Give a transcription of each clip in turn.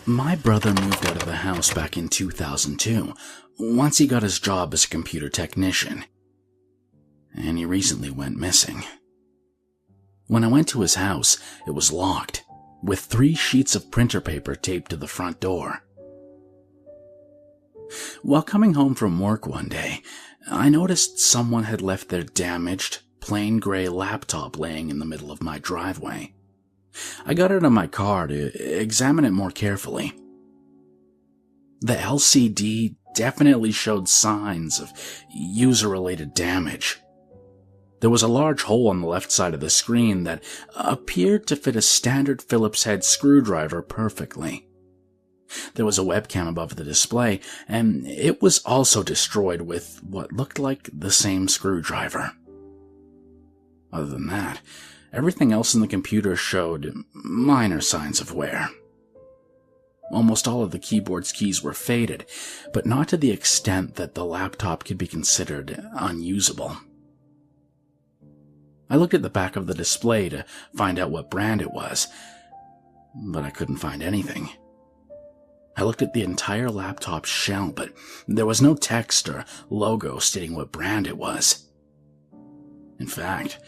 My brother moved out of the house back in 2002, once he got his job as a computer technician. And he recently went missing. When I went to his house, it was locked, with 3 sheets of printer paper taped to the front door. While coming home from work one day, I noticed someone had left their damaged, plain gray laptop laying in the middle of my driveway. I got out of my car to examine it more carefully. The LCD definitely showed signs of user-related damage. There was a large hole on the left side of the screen that appeared to fit a standard Phillips head screwdriver perfectly. There was a webcam above the display, and it was also destroyed with what looked like the same screwdriver. Other than that, everything else in the computer showed minor signs of wear. Almost all of the keyboard's keys were faded, but not to the extent that the laptop could be considered unusable. I looked at the back of the display to find out what brand it was, but I couldn't find anything. I looked at the entire laptop shell, but there was no text or logo stating what brand it was. In fact,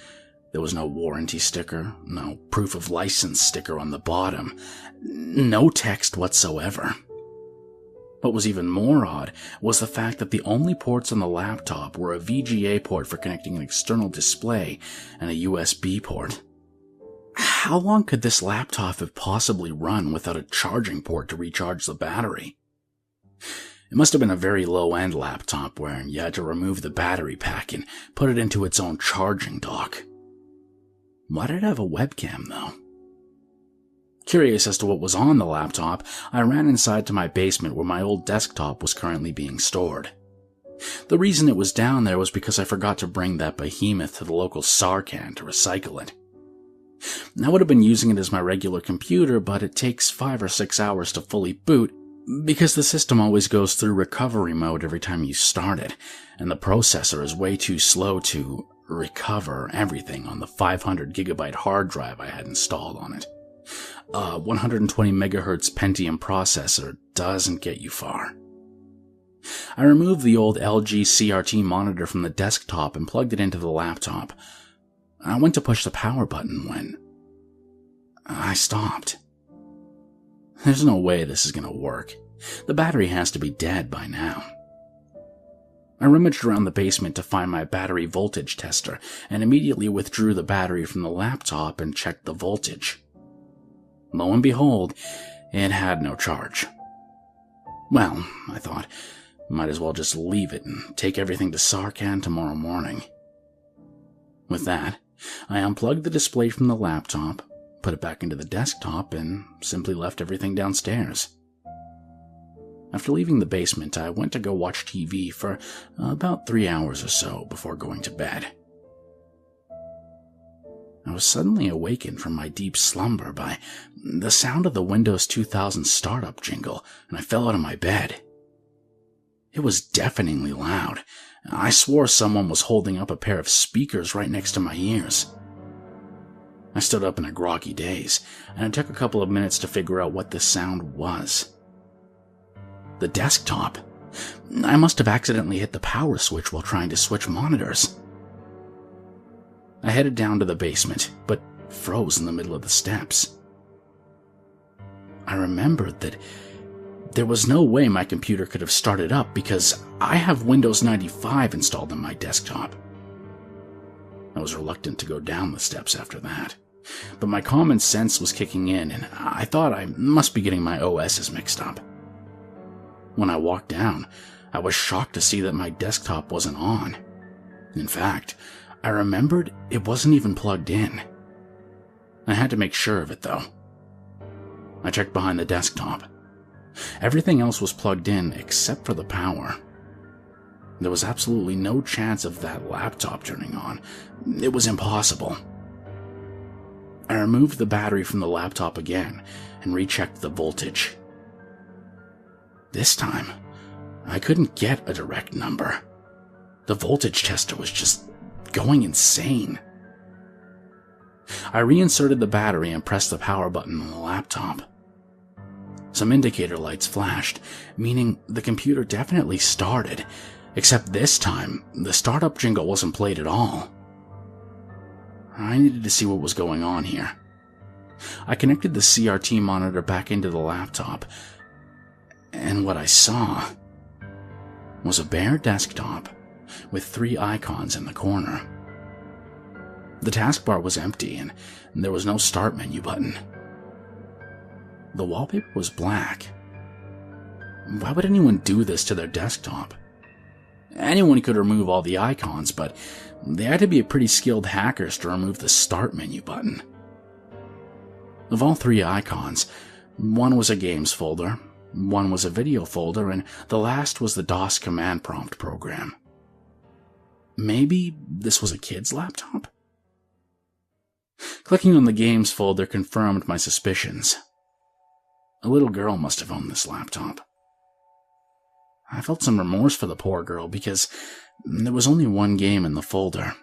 there was no warranty sticker, no proof of license sticker on the bottom, no text whatsoever. What was even more odd was the fact that the only ports on the laptop were a VGA port for connecting an external display and a USB port. How long could this laptop have possibly run without a charging port to recharge the battery? It must have been a very low-end laptop where you had to remove the battery pack and put it into its own charging dock. Why did it have a webcam, though? Curious as to what was on the laptop, I ran inside to my basement where my old desktop was currently being stored. The reason it was down there was because I forgot to bring that behemoth to the local Ksarch to recycle it. I would have been using it as my regular computer, but it takes 5 or 6 hours to fully boot because the system always goes through recovery mode every time you start it, and the processor is way too slow to recover everything on the 500 gigabyte hard drive I had installed on it. A 120 megahertz Pentium processor doesn't get you far. I removed the old LG CRT monitor from the desktop and plugged it into the laptop. I went to push the power button when I stopped. There's no way this is going to work. The battery has to be dead by now. I rummaged around the basement to find my battery voltage tester and immediately withdrew the battery from the laptop and checked the voltage. Lo and behold, it had no charge. Well, I thought, might as well just leave it and take everything to Ksarch tomorrow morning. With that, I unplugged the display from the laptop, put it back into the desktop, and simply left everything downstairs. After leaving the basement, I went to go watch TV for about 3 hours or so before going to bed. I was suddenly awakened from my deep slumber by the sound of the Windows 2000 startup jingle, and I fell out of my bed. It was deafeningly loud. I swore someone was holding up a pair of speakers right next to my ears. I stood up in a groggy daze, and it took a couple of minutes to figure out what the sound was. The desktop. I must have accidentally hit the power switch while trying to switch monitors. I headed down to the basement, but froze in the middle of the steps. I remembered that there was no way my computer could have started up because I have Windows 95 installed on my desktop. I was reluctant to go down the steps after that, but my common sense was kicking in and I thought I must be getting my OSs mixed up. When I walked down, I was shocked to see that my desktop wasn't on. In fact, I remembered it wasn't even plugged in. I had to make sure of it, though. I checked behind the desktop. Everything else was plugged in except for the power. There was absolutely no chance of that laptop turning on. It was impossible. I removed the battery from the laptop again and rechecked the voltage. This time, I couldn't get a direct number. The voltage tester was just going insane. I reinserted the battery and pressed the power button on the laptop. Some indicator lights flashed, meaning the computer definitely started, except this time, the startup jingle wasn't played at all. I needed to see what was going on here. I connected the CRT monitor back into the laptop, and what I saw was a bare desktop with 3 icons in the corner. The taskbar was empty, and there was no start menu button. The wallpaper was black. Why would anyone do this to their desktop? Anyone could remove all the icons, but they had to be pretty skilled hackers to remove the start menu button. Of all 3 icons, one was a games folder, one was a video folder, and the last was the DOS command prompt program. Maybe this was a kid's laptop? Clicking on the games folder confirmed my suspicions. A little girl must have owned this laptop. I felt some remorse for the poor girl because there was only one game in the folder.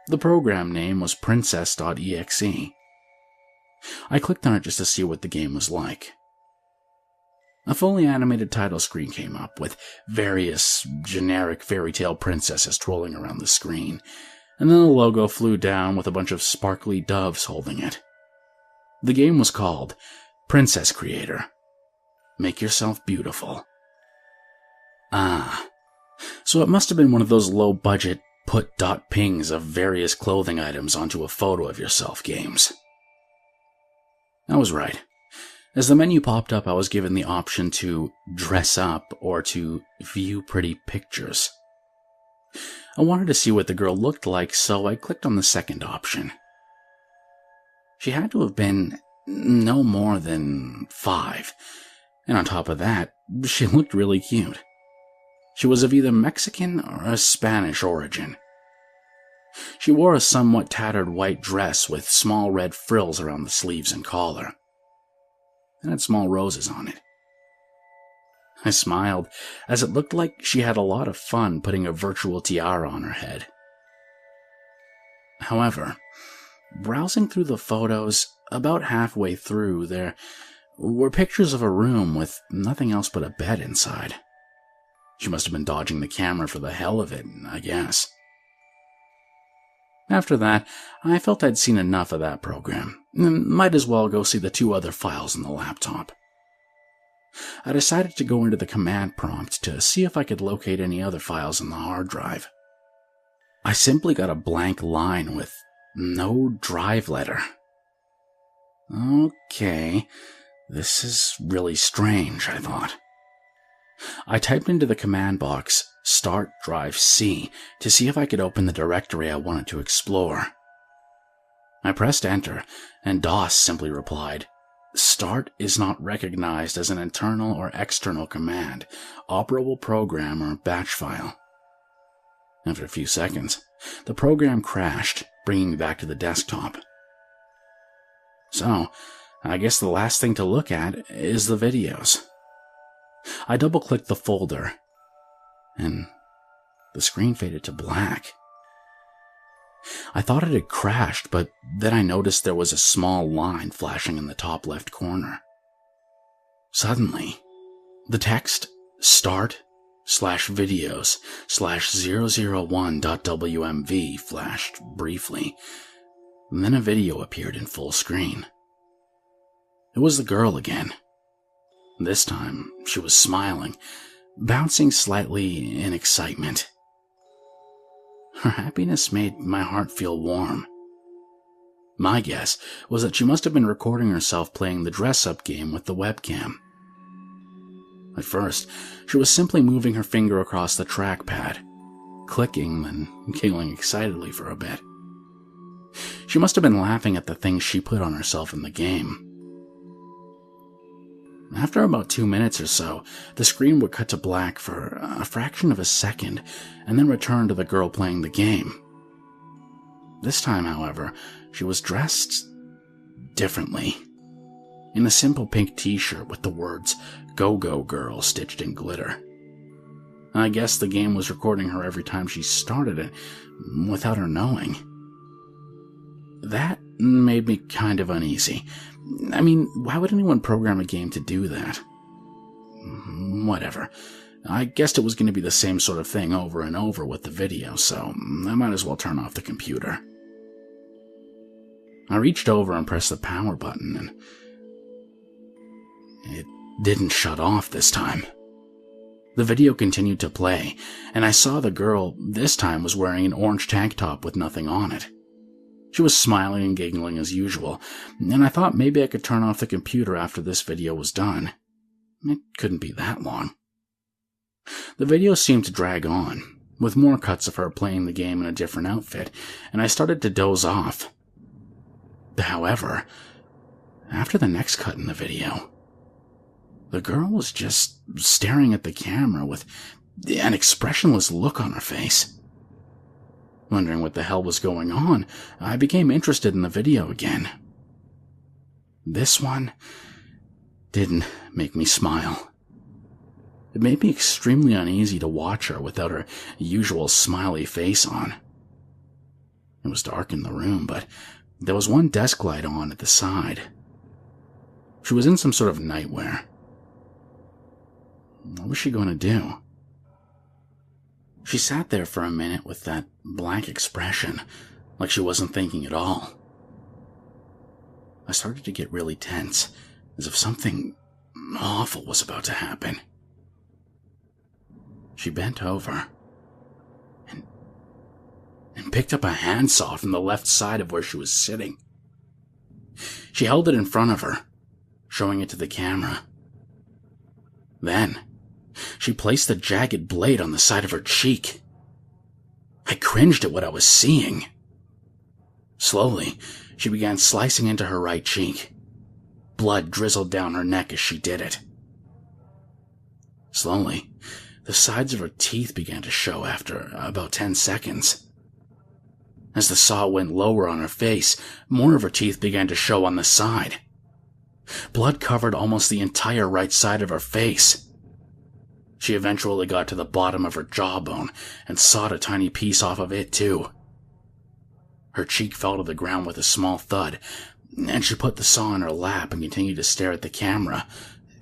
The program name was princess.exe. I clicked on it just to see what the game was like. A fully animated title screen came up with various generic fairy tale princesses twirling around the screen, and then the logo flew down with a bunch of sparkly doves holding it. The game was called Princess Creator. Make yourself beautiful. So it must have been one of those low-budget put.pings of various clothing items onto a photo of yourself games. I was right. As the menu popped up, I was given the option to dress up or to view pretty pictures. I wanted to see what the girl looked like, so I clicked on the second option. She had to have been no more than 5, and on top of that, she looked really cute. She was of either Mexican or a Spanish origin. She wore a somewhat tattered white dress with small red frills around the sleeves and collar. It had small roses on it. I smiled, as it looked like she had a lot of fun putting a virtual tiara on her head. However, browsing through the photos, about halfway through, there were pictures of a room with nothing else but a bed inside. She must have been dodging the camera for the hell of it, I guess. After that, I felt I'd seen enough of that program, and might as well go see the 2 other files in the laptop. I decided to go into the command prompt to see if I could locate any other files in the hard drive. I simply got a blank line with no drive letter. Okay, this is really strange, I thought. I typed into the command box, Start Drive C, to see if I could open the directory I wanted to explore. I pressed enter, and DOS simply replied, Start is not recognized as an internal or external command, operable program, or batch file. After a few seconds, the program crashed, bringing me back to the desktop. So, I guess the last thing to look at is the videos. I double-clicked the folder, and the screen faded to black. I thought it had crashed, but then I noticed there was a small line flashing in the top left corner. Suddenly, the text start/videos/001.wmv flashed briefly, and then a video appeared in full screen. It was the girl again. This time, she was smiling, bouncing slightly in excitement. Her happiness made my heart feel warm. My guess was that she must have been recording herself playing the dress-up game with the webcam. At first, she was simply moving her finger across the trackpad, clicking and giggling excitedly for a bit. She must have been laughing at the things she put on herself in the game. After about 2 minutes or so, the screen would cut to black for a fraction of a second, and then return to the girl playing the game. This time, however, she was dressed differently. In a simple pink t-shirt with the words, Go-Go Girl stitched in glitter. I guess the game was recording her every time she started it, without her knowing. That made me kind of uneasy. I mean, why would anyone program a game to do that? Whatever. I guessed it was going to be the same sort of thing over and over with the video, so I might as well turn off the computer. I reached over and pressed the power button, and it didn't shut off this time. The video continued to play, and I saw the girl this time was wearing an orange tank top with nothing on it. She was smiling and giggling as usual, and I thought maybe I could turn off the computer after this video was done. It couldn't be that long. The video seemed to drag on, with more cuts of her playing the game in a different outfit, and I started to doze off. However, after the next cut in the video, the girl was just staring at the camera with an expressionless look on her face. Wondering what the hell was going on, I became interested in the video again. This one didn't make me smile. It made me extremely uneasy to watch her without her usual smiley face on. It was dark in the room, but there was one desk light on at the side. She was in some sort of nightwear. What was she going to do? She sat there for a minute with that blank expression, like she wasn't thinking at all. I started to get really tense, as if something awful was about to happen. She bent over and picked up a handsaw from the left side of where she was sitting. She held it in front of her, showing it to the camera. Then, she placed the jagged blade on the side of her cheek. I cringed at what I was seeing. Slowly, she began slicing into her right cheek. Blood drizzled down her neck as she did it. Slowly, the sides of her teeth began to show after about 10 seconds. As the saw went lower on her face, more of her teeth began to show on the side. Blood covered almost the entire right side of her face. She eventually got to the bottom of her jawbone and sawed a tiny piece off of it too. Her cheek fell to the ground with a small thud, and she put the saw in her lap and continued to stare at the camera,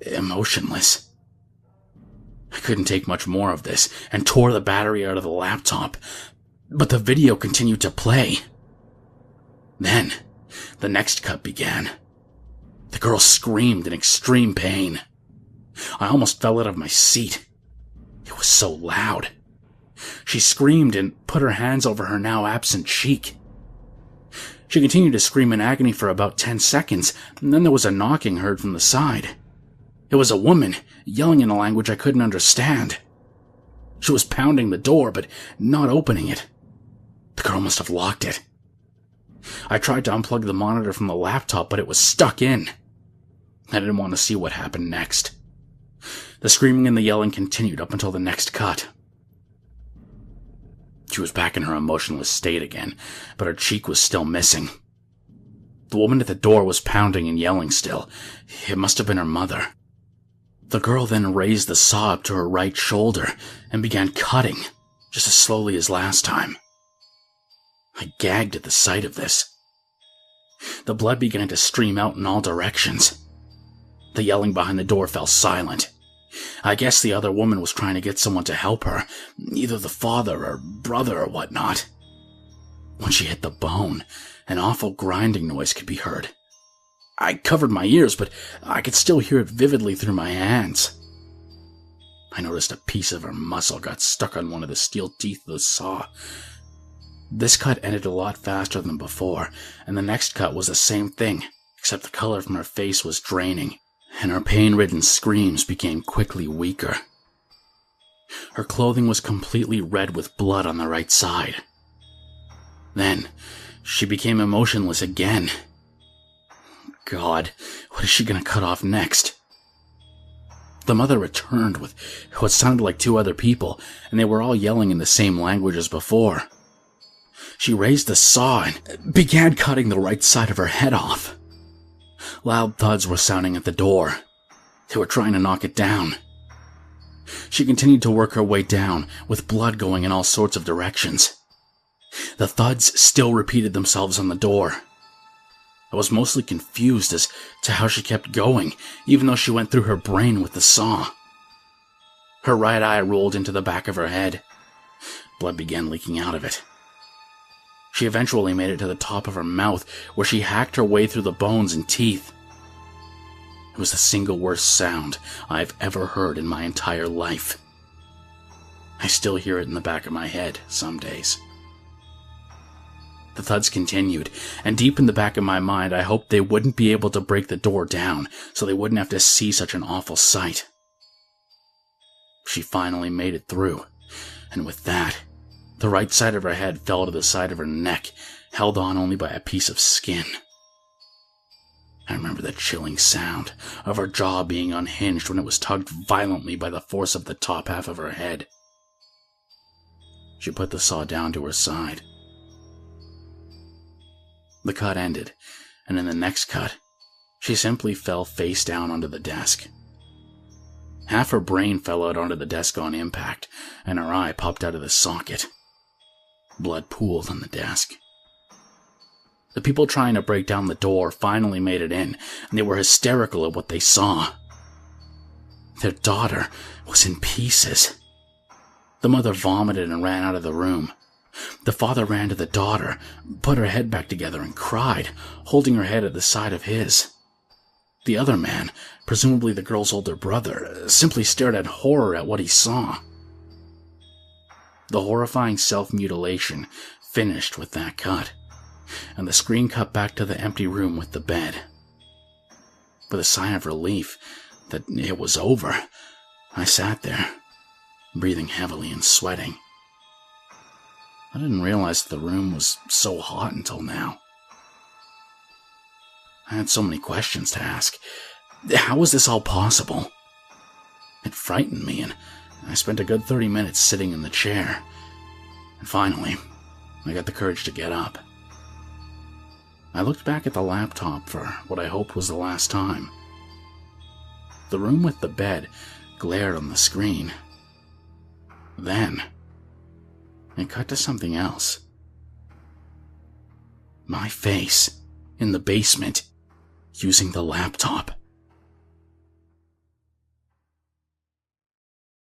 emotionless. I couldn't take much more of this and tore the battery out of the laptop, but the video continued to play. Then, the next cut began. The girl screamed in extreme pain. I almost fell out of my seat. It was so loud. She screamed and put her hands over her now absent cheek. She continued to scream in agony for about 10 seconds, and then there was a knocking heard from the side. It was a woman, yelling in a language I couldn't understand. She was pounding the door, but not opening it. The girl must have locked it. I tried to unplug the monitor from the laptop, but it was stuck in. I didn't want to see what happened next. The screaming and the yelling continued up until the next cut. She was back in her emotionless state again, but her cheek was still missing. The woman at the door was pounding and yelling still. It must have been her mother. The girl then raised the saw up to her right shoulder and began cutting, just as slowly as last time. I gagged at the sight of this. The blood began to stream out in all directions. The yelling behind the door fell silent. I guess the other woman was trying to get someone to help her, either the father or brother or whatnot. When she hit the bone, an awful grinding noise could be heard. I covered my ears, but I could still hear it vividly through my hands. I noticed a piece of her muscle got stuck on one of the steel teeth of the saw. This cut ended a lot faster than before, and the next cut was the same thing, except the color from her face was draining, and her pain-ridden screams became quickly weaker. Her clothing was completely red with blood on the right side. Then, she became emotionless again. God, what is she going to cut off next? The mother returned with what sounded like 2 other people, and they were all yelling in the same language as before. She raised the saw and began cutting the right side of her head off. Loud thuds were sounding at the door. They were trying to knock it down. She continued to work her way down, with blood going in all sorts of directions. The thuds still repeated themselves on the door. I was mostly confused as to how she kept going, even though she went through her brain with the saw. Her right eye rolled into the back of her head. Blood began leaking out of it. She eventually made it to the top of her mouth, where she hacked her way through the bones and teeth. It was the single worst sound I've ever heard in my entire life. I still hear it in the back of my head some days. The thuds continued, and deep in the back of my mind, I hoped they wouldn't be able to break the door down, so they wouldn't have to see such an awful sight. She finally made it through, and with that, the right side of her head fell to the side of her neck, held on only by a piece of skin. I remember the chilling sound of her jaw being unhinged when it was tugged violently by the force of the top half of her head. She put the saw down to her side. The cut ended, and in the next cut, she simply fell face down onto the desk. Half her brain fell out onto the desk on impact, and her eye popped out of the socket. Blood pooled on the desk. The people trying to break down the door finally made it in, and they were hysterical at what they saw. Their daughter was in pieces. The mother vomited and ran out of the room. The father ran to the daughter, put her head back together and cried, holding her head at the side of his. The other man, presumably the girl's older brother, simply stared in horror at what he saw. The horrifying self-mutilation finished with that cut, and the screen cut back to the empty room with the bed. With a sigh of relief that it was over, I sat there, breathing heavily and sweating. I didn't realize the room was so hot until now. I had so many questions to ask. How was this all possible? It frightened me, and I spent a good 30 minutes sitting in the chair. And finally, I got the courage to get up. I looked back at the laptop for what I hoped was the last time. The room with the bed glared on the screen. Then, it cut to something else. My face in the basement, using the laptop.